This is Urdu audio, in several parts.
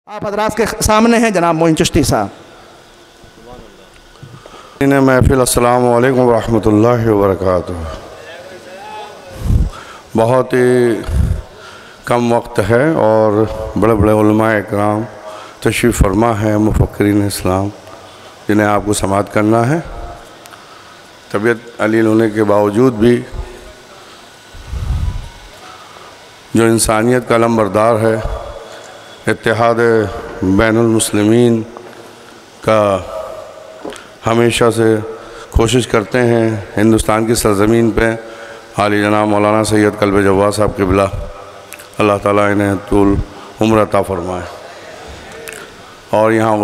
آپ حضرات کے سامنے ہیں جناب معین چشتی صاحب۔ محفل السلام علیکم ورحمۃ اللہ وبرکاتہ۔ بہت ہی کم وقت ہے اور بڑے بڑے علماء اکرام تشریف فرما ہے، مفکرین اسلام، جنہیں آپ کو سماعت کرنا ہے۔ طبیعت علیل ہونے کے باوجود بھی جو انسانیت کا علمبردار ہے، اتحاد بین المسلمین کا ہمیشہ سے کوشش کرتے ہیں ہندوستان کی سرزمین پہ عالی جناب مولانا سید قلب جواد صاحب قبلہ، اللہ تعالیٰ انہیں طول عمر عطا فرمائے، اور یہاں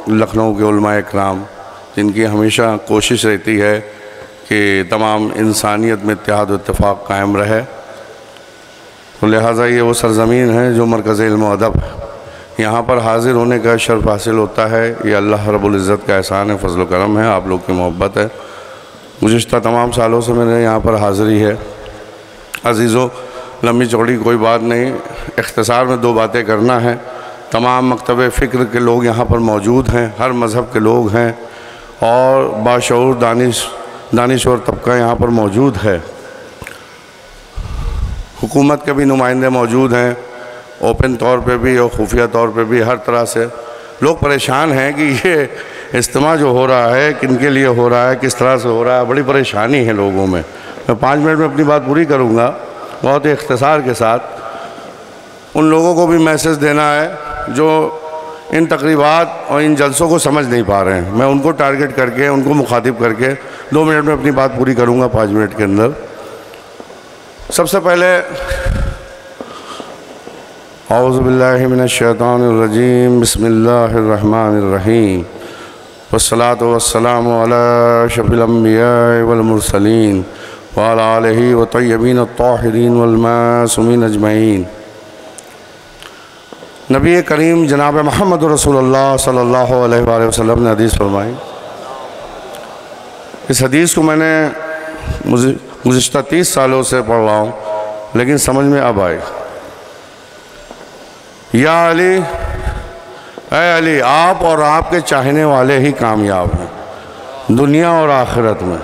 لکھنؤ کے علماء اکرام جن کی ہمیشہ کوشش رہتی ہے کہ تمام انسانیت میں اتحاد و اتفاق قائم رہے، تو لہٰذا یہ وہ سرزمین ہے جو مرکز علم و ادب ہے۔ یہاں پر حاضر ہونے کا شرف حاصل ہوتا ہے، یہ اللہ رب العزت کا احسان ہے، فضل و کرم ہے، آپ لوگ کی محبت ہے۔ گزشتہ تمام سالوں سے میرے یہاں پر حاضری ہے۔ عزیزوں، لمبی چوڑی کوئی بات نہیں، اختصار میں دو باتیں کرنا ہے۔ تمام مکتب فکر کے لوگ یہاں پر موجود ہیں، ہر مذہب کے لوگ ہیں، اور باشعور دانشور طبقہ یہاں پر موجود ہے۔ حکومت کے بھی نمائندے موجود ہیں، اوپن طور پہ بھی اور خفیہ طور پہ بھی، ہر طرح سے لوگ پریشان ہیں کہ یہ اجتماع جو ہو رہا ہے کن کے لیے ہو رہا ہے، کس طرح سے ہو رہا ہے، بڑی پریشانی ہے لوگوں میں۔ میں 5 منٹ میں اپنی بات پوری کروں گا، بہت ہی اختصار کے ساتھ۔ ان لوگوں کو بھی میسج دینا ہے جو ان تقریبات اور ان جلسوں کو سمجھ نہیں پا رہے ہیں، میں ان کو ٹارگٹ کر کے، ان کو مخاطب کر کے 2 منٹ میں اپنی بات پوری کروں گا 5 منٹ کے اندر۔ سب سے پہلے اعوذ باللہ من الشیطان الرجیم، بسم اللہ الرحمن الرحیم، والصلاة والسلام علی اشرف الانبیاء والمرسلین وعلی آلہ والطیبین الطاہرین والمعصومین اجمعین۔ نبی کریم جناب محمد رسول اللہ صلی اللہ علیہ وآلہ وسلم نے حدیث فرمائی۔ اس حدیث کو میں نے گزشتہ 30 سالوں سے پڑھ رہا ہوں، لیکن سمجھ میں اب آئی۔ یا علی، اے علی، آپ اور آپ کے چاہنے والے ہی کامیاب ہیں دنیا اور آخرت میں۔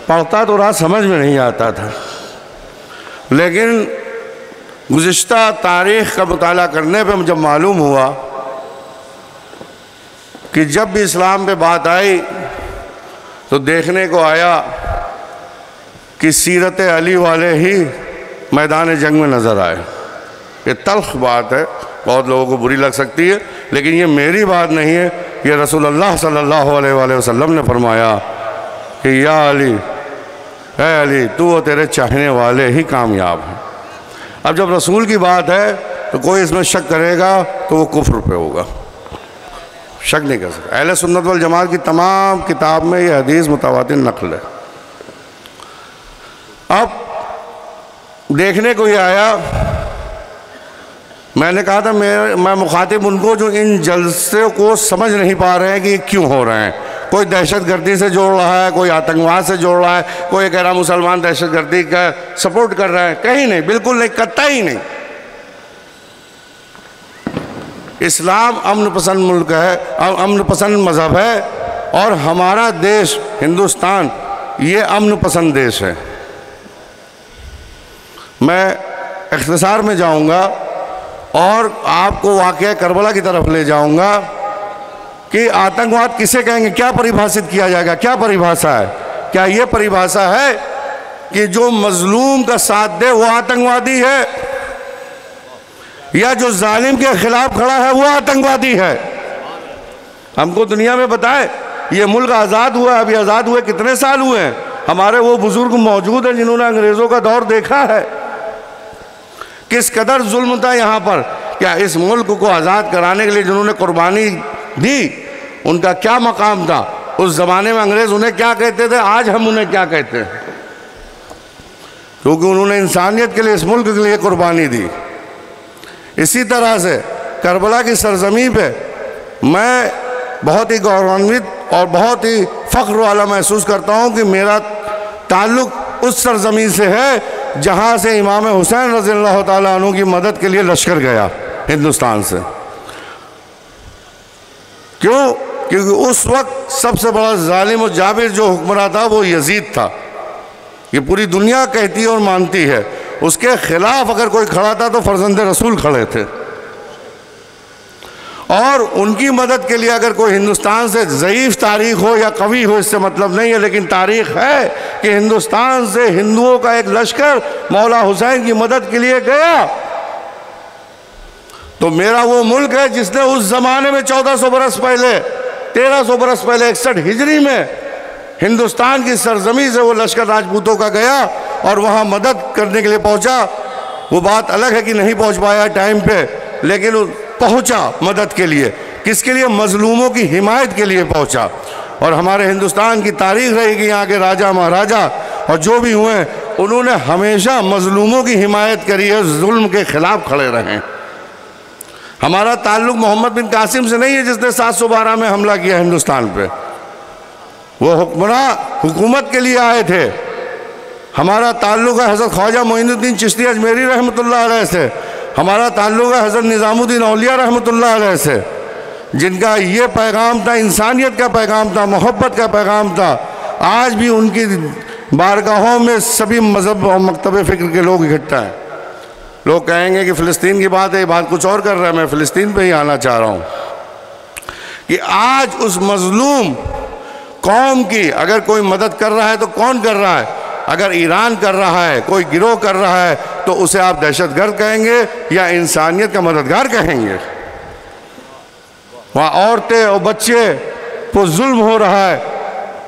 پڑھتا تو رہا، سمجھ میں نہیں آتا تھا، لیکن گزشتہ تاریخ کا مطالعہ کرنے پہ جب معلوم ہوا کہ جب بھی اسلام پہ بات آئی تو دیکھنے کو آیا کہ سیرت علی والے ہی میدان جنگ میں نظر آئے۔ یہ تلخ بات ہے، بہت لوگوں کو بری لگ سکتی ہے، لیکن یہ میری بات نہیں ہے، یہ رسول اللہ صلی اللہ علیہ وآلہ وسلم نے فرمایا کہ یا علی، اے علی، تو اور تیرے چاہنے والے ہی کامیاب ہیں۔ اب جب رسول کی بات ہے تو کوئی اس میں شک کرے گا تو وہ کفر پہ ہوگا، شک نہیں کر سکتا۔ اہل سنت والجماعت کی تمام کتاب میں یہ حدیث متواتر نقل ہے۔ اب دیکھنے کو یہ آیا، میں نے کہا تھا میں مخاطب ان کو جو ان جلسے کو سمجھ نہیں پا رہے ہیں کہ یہ کیوں ہو رہے ہیں۔ کوئی دہشت گردی سے جوڑ رہا ہے، کوئی آتنکواد سے جوڑ رہا ہے، کوئی کہہ رہا مسلمان دہشت گردی کا سپورٹ کر رہے ہیں، کہیں نہیں، بالکل نہیں، قطعی نہیں۔ اسلام امن پسند ملک ہے، امن پسند مذہب ہے، اور ہمارا دیش ہندوستان یہ امن پسند دیش ہے۔ میں اختصار میں جاؤں گا اور آپ کو واقعہ کربلا کی طرف لے جاؤں گا کہ آتنکواد کسے کہیں گے، کیا پریبھاشت کیا جائے گا، کیا پریبھاشا ہے؟ کیا یہ پریبھاشا ہے کہ جو مظلوم کا ساتھ دے وہ آتنکوادی ہے، یا جو ظالم کے خلاف کھڑا ہے وہ آتنکوادی ہے؟ ہم کو دنیا میں بتائے، یہ ملک آزاد ہوا ہے، ابھی آزاد ہوئے کتنے سال ہوئے ہیں؟ ہمارے وہ بزرگ موجود ہیں جنہوں نے انگریزوں کا دور دیکھا ہے، کس قدر ظلم تھا یہاں پر۔ کیا اس ملک کو آزاد کرانے کے لیے جنہوں نے قربانی دی، ان کا کیا مقام تھا؟ اس زمانے میں انگریز انہیں کیا کہتے تھے، آج ہم انہیں کیا کہتے ہیں؟ کیونکہ انہوں نے انسانیت کے لیے، اس ملک کے لیے قربانی دی۔ اسی طرح سے کربلا کی سرزمین پہ میں بہت ہی گورنویت اور بہت ہی فخر والا محسوس کرتا ہوں کہ میرا تعلق اس سرزمین سے ہے جہاں سے امام حسین رضی اللہ تعالیٰ عنہ کی مدد کے لیے لشکر گیا ہندوستان سے۔ کیوں؟ کیونکہ اس وقت سب سے بڑا ظالم و جابر جو حکمراں تھا وہ یزید تھا. یہ پوری دنیا کہتی ہے اور مانتی ہے. اس کے خلاف اگر کوئی کھڑا تھا تو فرزند رسول کھڑے تھے. اور ان کی مدد کے لیے اگر کوئی ہندوستان سے ضعیف تاریخ ہو یا قوی ہو اس سے مطلب نہیں ہے، لیکن تاریخ ہے کہ ہندوستان سے ہندوؤں کا ایک لشکر مولا حسین کی مدد کے لیے گیا. تو میرا وہ ملک ہے جس نے اس زمانے میں 1400 برس پہلے 1300 برس پہلے 61 ہجری میں ہندوستان کی سرزمین سے وہ لشکر راجپوتوں کا گیا اور وہاں مدد کرنے کے لیے پہنچا. وہ بات الگ ہے کہ نہیں پہنچ پایا ٹائم پہ، لیکن پہنچا مدد کے لیے. کس کے لیے؟ مظلوموں کی حمایت کے لیے پہنچا. اور ہمارے ہندوستان کی تاریخ رہے گی، یہاں کے راجہ مہاراجہ اور جو بھی ہوئے انہوں نے ہمیشہ مظلوموں کی حمایت کری ہے، ظلم کے خلاف کھڑے رہے. ہمارا تعلق محمد بن قاسم سے نہیں ہے جس نے 712 میں حملہ کیا ہندوستان پہ. وہ حکمراں حکومت کے لیے آئے تھے. ہمارا تعلق ہے حضرت خواجہ معین الدین چشتی اجمیری رحمۃ اللہ علیہ سے. ہمارا تعلق ہے حضرت نظام الدین اولیاء رحمۃ اللہ علیہ سے، جن کا یہ پیغام تھا، انسانیت کا پیغام تھا، محبت کا پیغام تھا. آج بھی ان کی بارگاہوں میں سبھی مذہب اور مکتب فکر کے لوگ اکٹھا ہیں. لوگ کہیں گے کہ فلسطین کی بات ہے، یہ بات کچھ اور کر رہا ہے. میں فلسطین پہ ہی آنا چاہ رہا ہوں کہ آج اس مظلوم قوم کی اگر کوئی مدد کر رہا ہے تو کون کر رہا ہے؟ اگر ایران کر رہا ہے، کوئی گروہ کر رہا ہے، تو اسے آپ دہشت گرد کہیں گے یا انسانیت کا مددگار کہیں گے؟ وہاں عورتیں اور بچے پر ظلم ہو رہا ہے.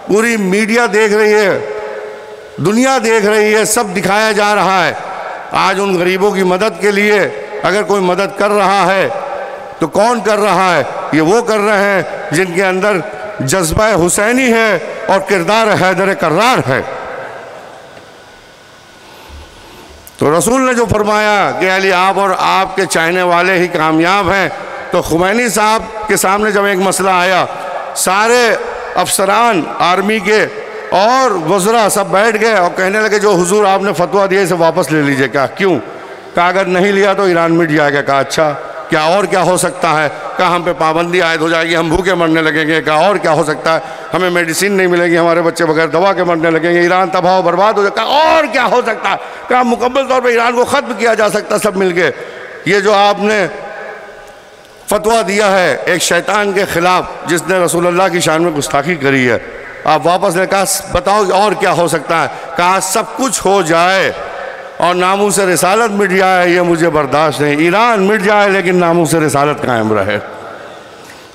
پوری میڈیا دیکھ رہی ہے، دنیا دیکھ رہی ہے، سب دکھایا جا رہا ہے. آج ان غریبوں کی مدد کے لیے اگر کوئی مدد کر رہا ہے تو کون کر رہا ہے؟ یہ وہ کر رہے ہیں جن کے اندر جذبہ حسینی ہے اور کردار حیدر کرار ہے. تو رسول نے جو فرمایا کہ علی آپ اور آپ کے چاہنے والے ہی کامیاب ہیں، تو خمینی صاحب کے سامنے جب ایک مسئلہ آیا، سارے افسران آرمی کے اور وزراء سب بیٹھ گئے اور کہنے لگے جو حضور آپ نے فتویٰ دیا اسے واپس لے لیجئے. کہا کیوں؟ کہا اگر نہیں لیا تو ایران مٹ جائے گا. کہا اچھا، کیا اور کیا ہو سکتا ہے؟ کہا ہم پہ پابندی عائد ہو جائے گی، ہم بھوکے مرنے لگیں گے. کہا اور کیا ہو سکتا ہے؟ ہمیں میڈیسن نہیں ملے گی، ہمارے بچے بغیر دوا کے مرنے لگیں گے، ایران تباہ و برباد ہو جائے گا. کہا اور کیا ہو سکتا ہے؟ کہا مکمل طور پہ ایران کو ختم کیا جا سکتا سب مل کے. یہ جو آپ نے فتویٰ دیا ہے ایک شیطان کے خلاف جس نے رسول اللہ کی شان میں گستاخی کری ہے، آپ واپس نے کہا بتاؤ اور کیا ہو سکتا ہے؟ کہا سب کچھ ہو جائے اور ناموس رسالت مٹ جائے یہ مجھے برداشت نہیں. ایران مٹ جائے لیکن ناموس رسالت قائم رہے.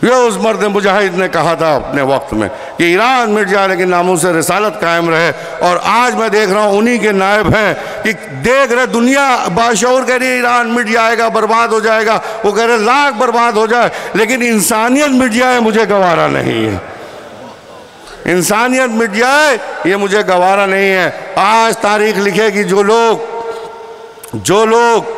یہ اس مرد مجاہد نے کہا تھا اپنے وقت میں کہ ایران مٹ جائے لیکن ناموس رسالت قائم رہے. اور آج میں دیکھ رہا ہوں انہی کے نائب ہیں کہ دیکھ رہے دنیا باشعور کہہ رہی ہے ایران مٹ جائے گا، برباد ہو جائے گا. وہ کہہ رہے لاکھ برباد ہو جائے لیکن انسانیت مٹ جائے مجھے گوارا نہیں ہے. انسانیت مٹ جائے یہ مجھے گوارا نہیں ہے. آج تاریخ لکھے کہ جو لوگ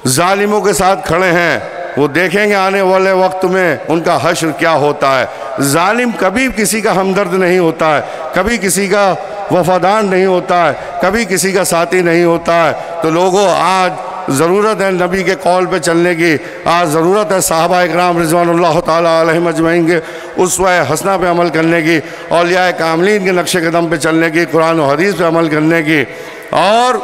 ظالموں کے ساتھ کھڑے ہیں وہ دیکھیں گے آنے والے وقت میں ان کا حشر کیا ہوتا ہے. ظالم کبھی کسی کا ہمدرد نہیں ہوتا ہے، کبھی کسی کا وفادار نہیں ہوتا ہے، کبھی کسی کا ساتھی نہیں ہوتا ہے. تو لوگوں آج ضرورت ہے نبی کے قول پہ چلنے کی. آج ضرورت ہے صحابہ اکرام رضوان اللہ تعالیٰ علیہم اجمعین کے اسوہ حسنہ پہ عمل کرنے کی، اولیاء کاملین کے نقش قدم پہ چلنے کی، قرآن و حدیث پہ عمل کرنے کی. اور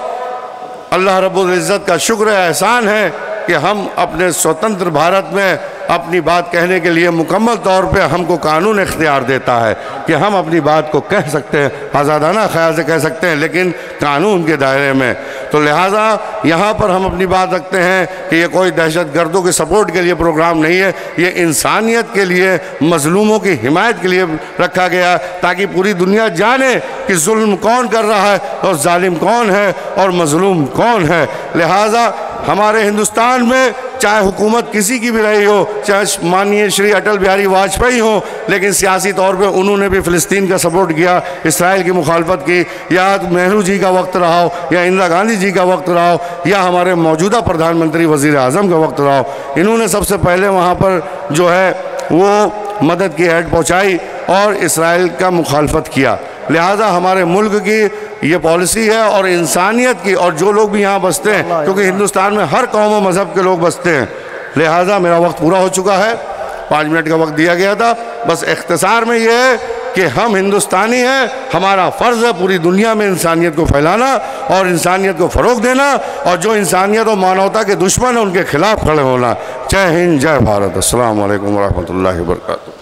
اللہ رب العزت کا شکر احسان ہے کہ ہم اپنے سوتنتر بھارت میں اپنی بات کہنے کے لیے مکمل طور پہ ہم کو قانون اختیار دیتا ہے کہ ہم اپنی بات کو کہہ سکتے ہیں، آزادانہ خیال سے کہہ سکتے ہیں، لیکن قانون کے دائرے میں. تو لہٰذا یہاں پر ہم اپنی بات رکھتے ہیں کہ یہ کوئی دہشت گردوں کے سپورٹ کے لیے پروگرام نہیں ہے، یہ انسانیت کے لیے، مظلوموں کی حمایت کے لیے رکھا گیا تاکہ پوری دنیا جانے کہ ظلم کون کر رہا ہے اور ظالم کون ہے اور مظلوم کون ہے. لہٰذا ہمارے ہندوستان میں چاہے حکومت کسی کی بھی رہی ہو، چاہے مانیے شری اٹل بہاری واجپئی ہوں، لیکن سیاسی طور پہ انہوں نے بھی فلسطین کا سپورٹ کیا، اسرائیل کی مخالفت کی. یا نہرو جی کا وقت رہا ہو، یا اندرا گاندھی جی کا وقت رہا ہو، یا ہمارے موجودہ پردھان منتری وزیر اعظم کا وقت رہا ہو، انہوں نے سب سے پہلے وہاں پر جو ہے وہ مدد کی ایڈ پہنچائی اور اسرائیل کا مخالفت کیا. لہٰذا ہمارے ملک کی یہ پالیسی ہے اور انسانیت کی، اور جو لوگ بھی یہاں بستے ہیں کیونکہ ہندوستان میں ہر قوم و مذہب کے لوگ بستے ہیں. لہٰذا میرا وقت پورا ہو چکا ہے. 5 منٹ کا وقت دیا گیا تھا. بس اختصار میں یہ ہے کہ ہم ہندوستانی ہیں، ہمارا فرض ہے پوری دنیا میں انسانیت کو پھیلانا اور انسانیت کو فروغ دینا، اور جو انسانیت و مانوتا کے دشمن ہیں ان کے خلاف کھڑے ہونا. جے ہند، جے بھارت. السلام علیکم ورحمۃ اللہ وبرکاتہ.